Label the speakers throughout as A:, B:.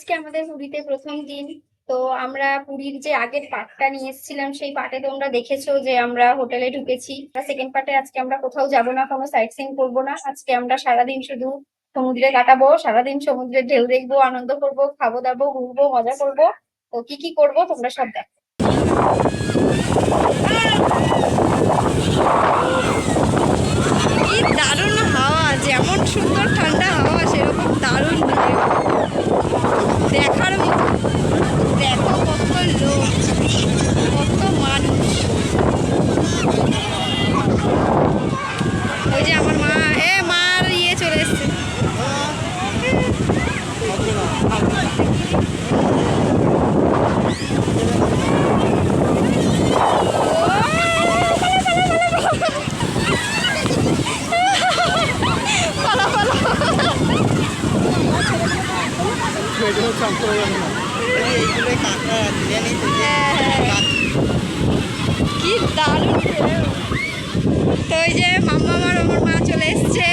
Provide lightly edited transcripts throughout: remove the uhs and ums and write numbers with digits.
A: আজকে আমাদের পুরীতে প্রথম দিন। তো আমরা পুরীর যে আগের পার্টটা নিয়ে এসেছিলাম সেই পার্টে তোমরা দেখেছো যে আমরা হোটেলে ঢুকেছি। সেকেন্ড পার্টে আজকে আমরা কোথাও যাব না, কোনো সাইট সিইং করবো না। আজকে আমরা সারাদিন শুধু সমুদ্রে কাটাবো, সারাদিন সমুদ্রের ঢেউ দেখবো, আনন্দ করবো, খাবো দাবো, ঘুরবো, মজা করবো। তো কি কি করবো তোমরা সব দেখো।
B: কি দারুণ হাওয়া, যেমন সুন্দর ঠান্ডা হাওয়া সেরকম দারুণ দেখার মতো। দেখো কত লোক, কত মানুষ। ওই যে আমার মা, মার চলে এসছে। কি দারুণ। তো ওই যে মাম্মা আমার মা চলে এসছে,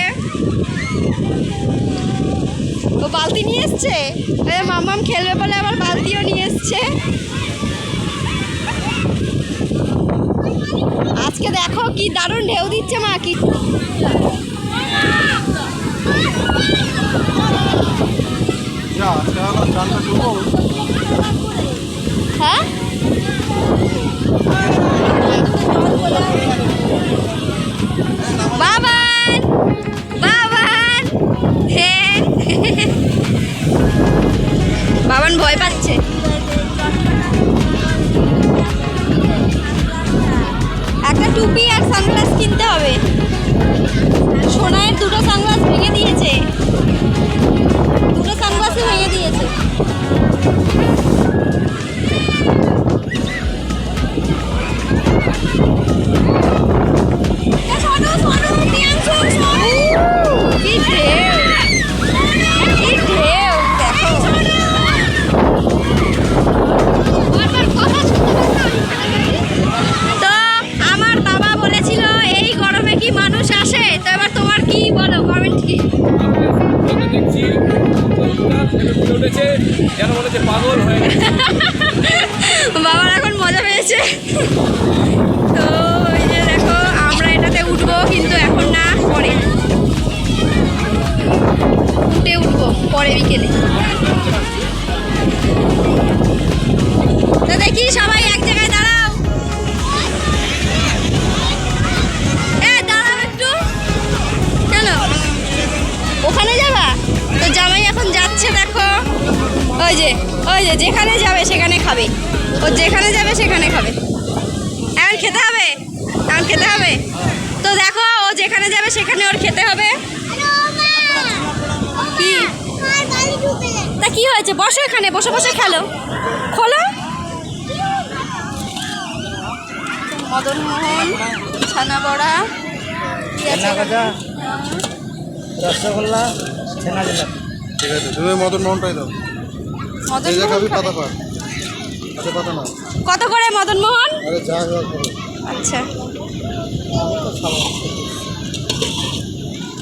B: ও বালতি নিয়ে এসছে। মাম্মাম খেলবে বলে আবার বালতিও নিয়ে এসছে। আজকে দেখো কি দারুণ ঢেউ দিচ্ছে মা। কি হ্যাঁ বাবান বাবান, হ্যাঁ বাবান ভয় পাচ্ছে। একটা টুপি আর সানগ্লাস কিনতে হবে। সোনায়ের দুটো সানগ্লাস ভেঙে দিয়েছে, দুটো সানগ্লাসই ভেঙে দিয়েছে। কি ঢেউ, কি ঢেউ দেখো। তো আমার বাবা বলেছিল এই গরমে কি মানুষ আসে। তো এবার তোমার কি বলো, কমেন্ট কি? বাবার এখন মজা পেয়েছে। তো ওই যে দেখো আমরা এটাতে উঠবো, কিন্তু এখন না, পরে উঠবো পরে বিকেলে। তো দেখি সবাই এক জায়গায় দাঁড়াও। দাঁড়াও একটু। কেন ওখানে যাবা? তো জামাই এখন যাচ্ছে, দেখো ওই যে যেখানে যাবে সেখানে খাবে। ও যেখানে যাবে সেখানে খাবে। এখন খেতে হবে, এখন খেতে হবে। তো দেখো ও যেখানে যাবে সেখানে ওর খেতে হবে। কি তা কি হয়েছে? বসো এখানে, বসে বসে খেলো, খোলো। মদনমোহন, ছানা বড়া,
C: রসগোল্লা, ছানা জিলাপি। ঠিক আছে, তুমি মদনমোহনটাই দাও।
B: কত করে মদনমোহন? আচ্ছা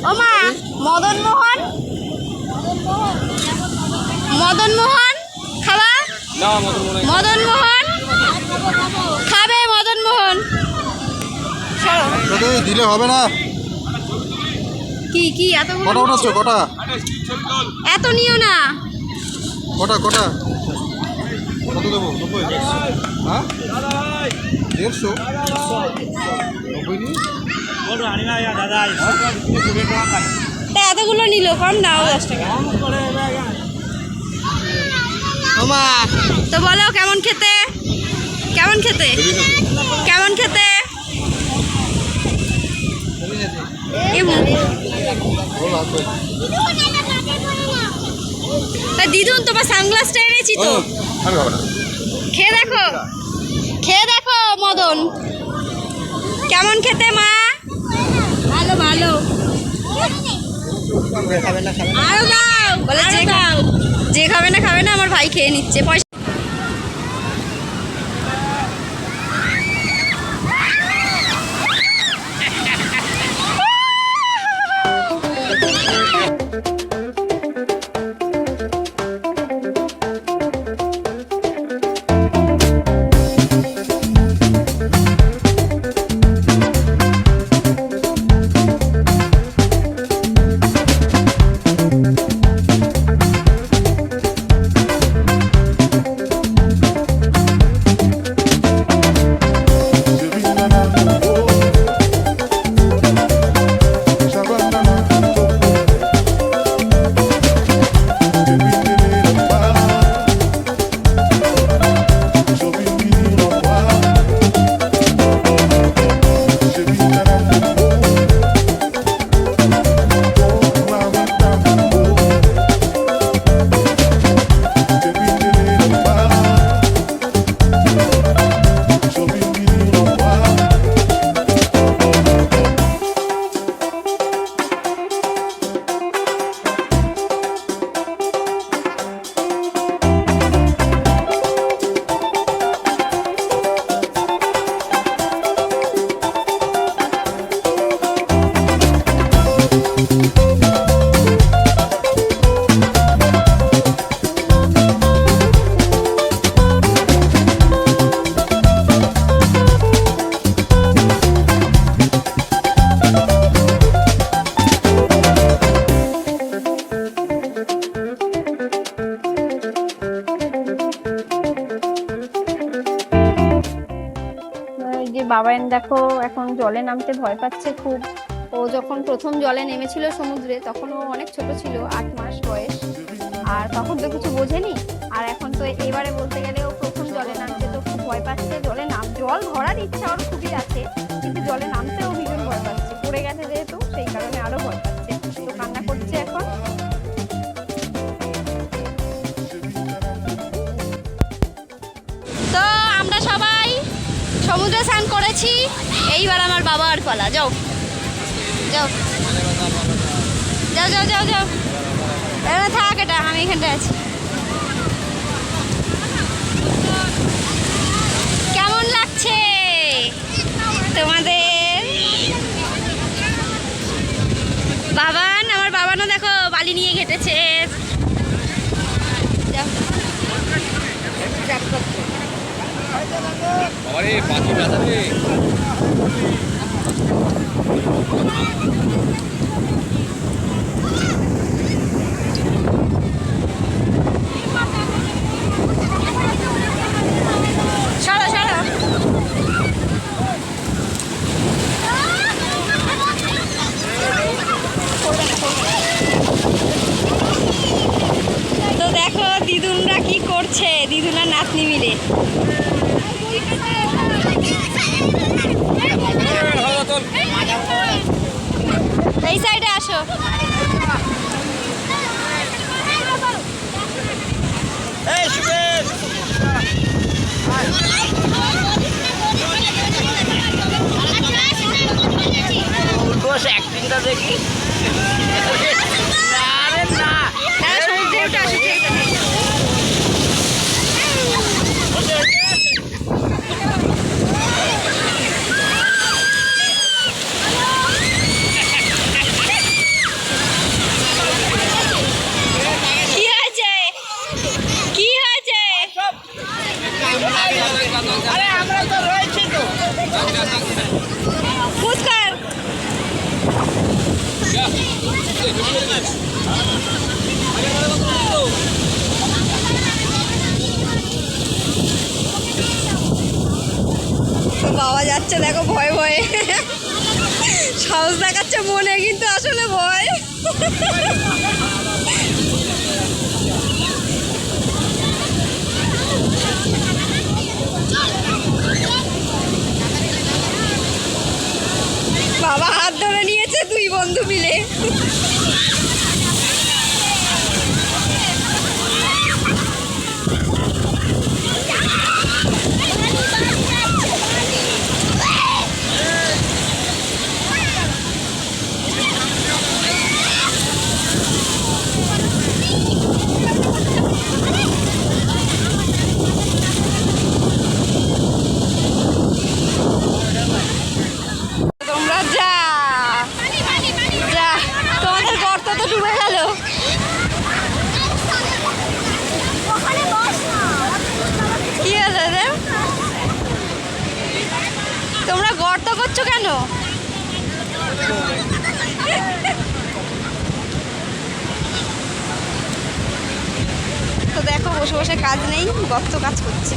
B: ও মা, মদনমোহন, মদনমোহন খাবা? মদনমোহন খাবে, মদনমোহন।
C: দিলে হবে না।
B: কি কি এত
C: কটা উঠাচ্ছ? কটা?
B: এত নিও না।
C: কটা কটা কত দেবো? 90? হ্যাঁ 150? 90 নিয়ে
B: তা এতগুলো নিল, কম দাও 10 টাকা। তো বলো কেমন খেতে, কেমন খেতে, কেমন খেতে? দিদুন তোমার সানগ্লাসটা এনেছি তো, খেয়ে দেখো, খেয়ে দেখো মদন কেমন খেতে। মা ভালো ভালো, আরো দাও বলে। যে খাবে না খাবে না, আমার ভাই খেয়ে নিচ্ছে। পয়সা
A: বাবাইন দেখো এখন জলে নামতে ভয় পাচ্ছে খুব। ও যখন প্রথম জলে নেমেছিল সমুদ্রে তখন ও অনেক ছোট ছিল, 8 মাস বয়স, আর তখন তো কিছু বোঝেনি। আর এখন তো এবারে বলতে গেলে ও প্রথম জলে নামছে, তো খুব ভয় পাচ্ছে। জল ভরার ইচ্ছা ওর খুবই আছে, কিন্তু জলে নামতেও ভীষণ ভয় পাচ্ছে, পড়ে গেছে যেহেতু সেই কারণে আরো ভয় পাচ্ছে, তো কান্না করছে এখন।
B: তো আমরা সবাই সমুদ্রে স্নান করেছি, এইবার আমার বাবার পালা। যাও যাও যাও যাও যাও যাও, এখানে থাক, এটা আমি এখানটায় আছি। কেমন লাগছে তোমাদের? আমার বাবানও দেখো বালি নিয়ে ঘেটেছে। যাও।
C: আরে পাখি ব্যথা রে।
B: সরো সরো। তো দেখো দিদুনরা কি করছে, দিদুন আর নাতনি মিলে। এই সাইডে আসো।
C: অ্যাক্টিংটা দেখি।
B: সমুদ্রে উঠে আসো। কি হয়েছে? কি হয়েছে?
C: আরে আমরা তো রয়েছি তো।
B: ফুৎকার। তো বাবা যাচ্ছে দেখো ভয়ে ভয়ে, সাহস দেখাচ্ছে মনে, কিন্তু আসলে ভয়। বাবা হাত ধরে নিয়েছে দুই বন্ধু মিলে। তোমরা যা যা, তোমাদের গর্ত তো ডুবে গেল। কি হলো রে? তোমরা গর্ত করছো কেন? তো দেখো বসে বসে কাজ নেই, গর্ত কাজ করছে।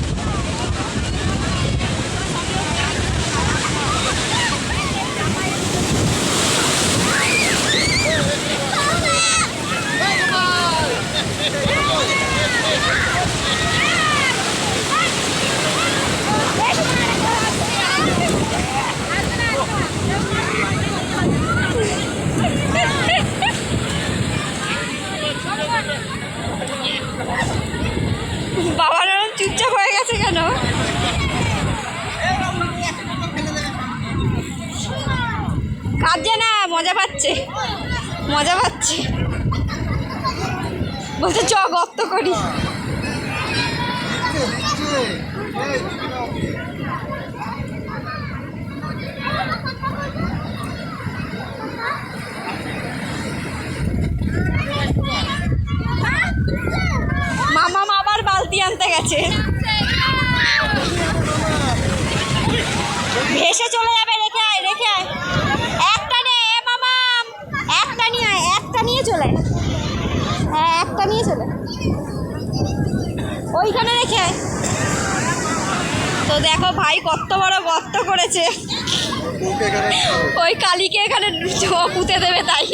B: বাবার ওরম চুপচাপ হয়ে গেছে কেন? কাঁদছে না, মজা পাচ্ছে, মজা পাচ্ছে। বলছে চ গর্ত করি। মামা আবার বালতি আনতে গেছে, ভেসে চলে যাবে। রেখে আয়, রেখে আয়, একটা নে মামা, একটা নিয়ে আয়, একটা নিয়ে চলে। হ্যাঁ একটা নিয়ে চলে, ওইখানে রেখে আয়। তো দেখো ভাই কত বড় গর্ত করেছে, ওই কালীকে এখানে পুঁতে দেবে তাই।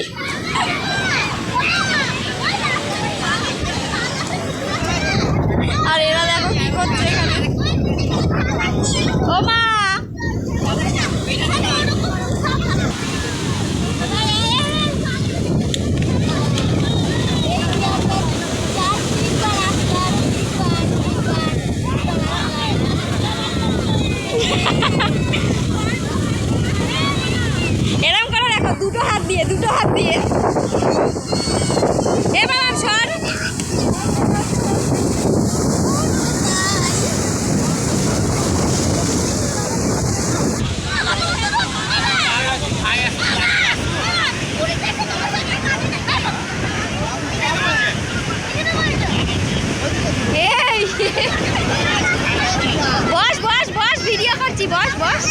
B: আর এরা দেখো কি করছে এখানে। ও মা, এরম করে দেখো, দুটো হাত দিয়ে, দুটো হাত দিয়ে। এবার সর। এই বস বস বস, ভিডিও করছি, বস বস।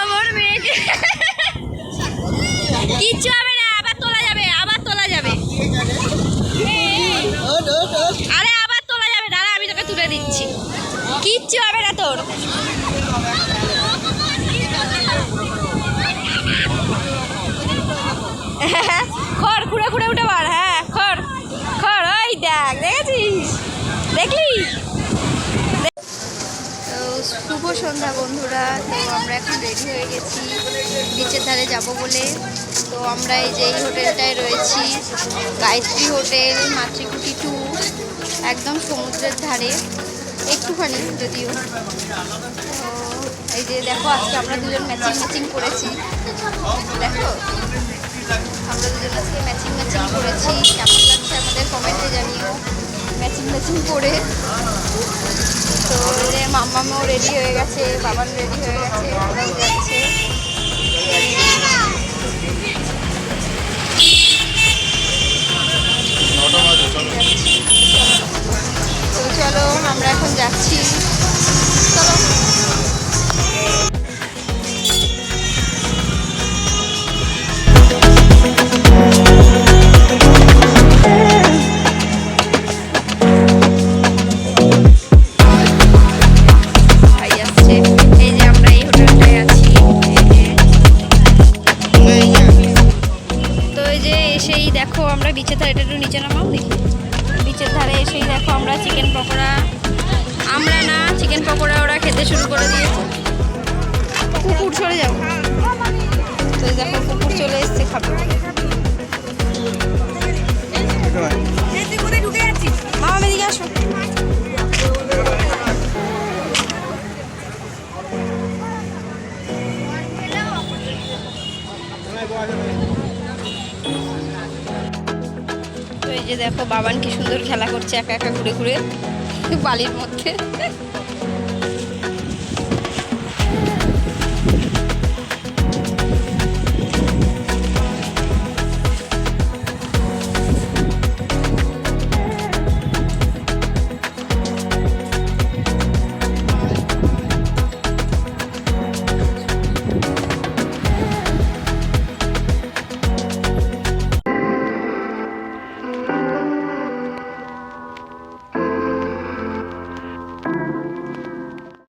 B: আমার মেয়েকে কিচ্ছু হবে না, আবার তোলা যাবে, আবার তোলা যাবে। আরে আবার তোলা যাবে, দাঁড়া আমি তোকে তুলে দিচ্ছি, কিচ্ছু হবে না তোর। খড় খুঁড়ে খুঁড়ে উঠে পার, হ্যাঁ খড় খড়, ওই দেখ, দেখেছিস, দেখলি। তো শুভ সন্ধ্যা বন্ধুরা, তো আমরা এখন রেডি হয়ে গেছি বিচের ধারে যাব বলে। তো আমরা এই যে এই হোটেলটায় রয়েছি, গায়ত্রী হোটেল, মাতৃকুটি 2, একদম সমুদ্রের ধারে, একটুখানি যদিও। তো এই যে দেখো, আজকে আমরা দুজন ম্যাচিং ম্যাচিং করেছি, দেখো আমরা দুজন আজকে ম্যাচিং ম্যাচিং করেছি। কেমন লাগছে আমাদের কমেন্টে জানিও, ম্যাচিং ম্যাচিং করে। তো মাম্মাও রেডি হয়ে গেছে, বাবান রেডি হয়ে গেছে, ওরাও যাচ্ছে। তো চলো আমরা এখন যাচ্ছি, চলো। দেখো আমরা বিচের ধারে, একটু নিচে নামাও দেখি। বিচের ধারে এসেই দেখো আমরা চিকেন পকোড়া, আমরা না চিকেন পকোড়া ওরা খেতে শুরু করে দিয়েছে। কুকুর চলে যাও, তো দেখো কুকুর চলে এসছে খাবে। মামা এদিকে আসো। তো এই যে দেখো বাবান কি সুন্দর খেলা করছে একা একা ঘুরে ঘুরে বালির মধ্যে।